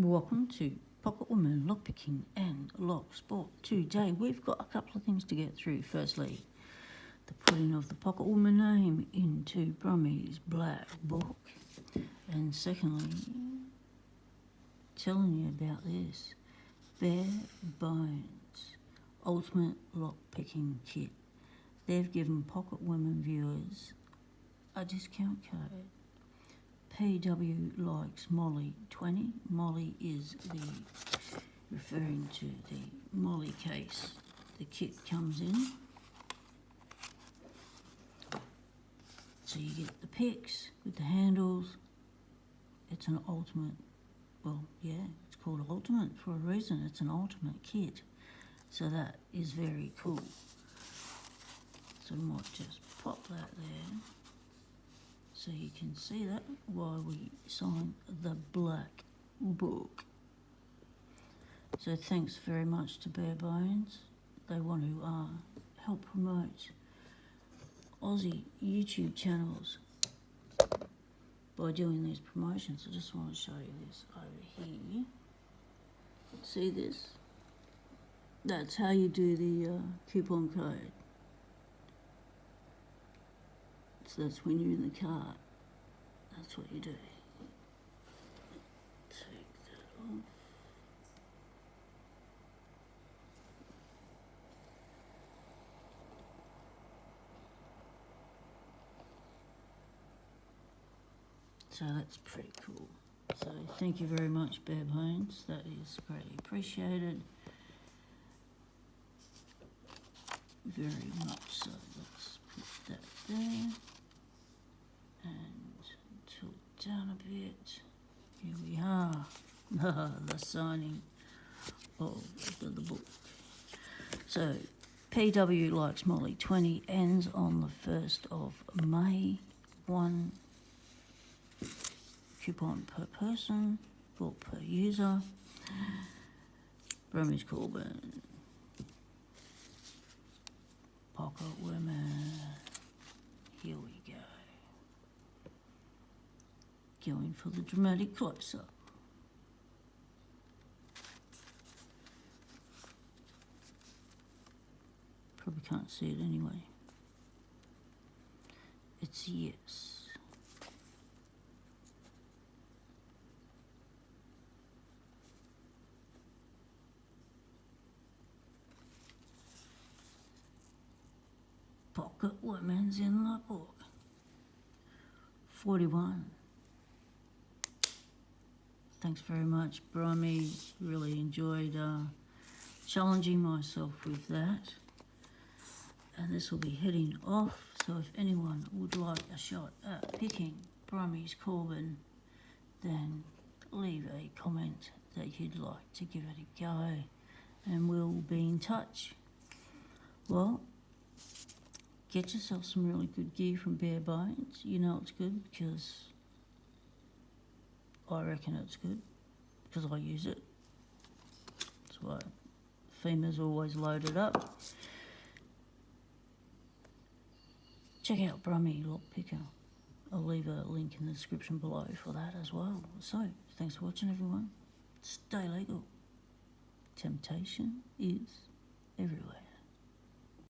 Welcome to Pocket Woman Lockpicking and Locksport. Today we've got a couple of things to get through. Firstly, the putting of the Pocket Woman name into Brummie's black book. And secondly, telling you about this Bare Bones Ultimate Lockpicking Kit. They've given Pocket Woman viewers a discount code. PW likes Molly 20. Molly is referring to the Molly case the kit comes in. So you get the picks with the handles. It's an ultimate, well, yeah, it's called ultimate for a reason. It's an ultimate kit. So that is very cool. So we might just pop that there, so you can see that while we sign the black book. So thanks very much to Bare Bones. They want to help promote Aussie YouTube channels by doing these promotions. I just want to show you this over here. See this? That's how you do the coupon code. So that's when you're in the cart. That's what you do. Take that off. So that's pretty cool. So thank you very much, Bare Bones. That is greatly appreciated. Very much so. Let's put that there. And tilt down a bit. Here we are. The signing of the book. So, PW likes Molly 20 ends on the 1st of May. 1 coupon per person, or per user. Brummie's Corbin. Pocket Women. Here we go. Going for the dramatic close-up. Probably can't see it anyway. It's yes. Pocket Women's in the book. 41. Thanks very much, Brummie. Really enjoyed challenging myself with that. And this will be heading off. So if anyone would like a shot at picking Brummie's Corbin, then leave a comment that you'd like to give it a go. And we'll be in touch. Well, get yourself some really good gear from Bare Bones. You know it's good because I reckon it's good because I use it. That's why FEMA's always loaded up. Check out Brummie Lockpicker. I'll leave a link in the description below for that as well. So, thanks for watching, everyone. Stay legal. Temptation is everywhere.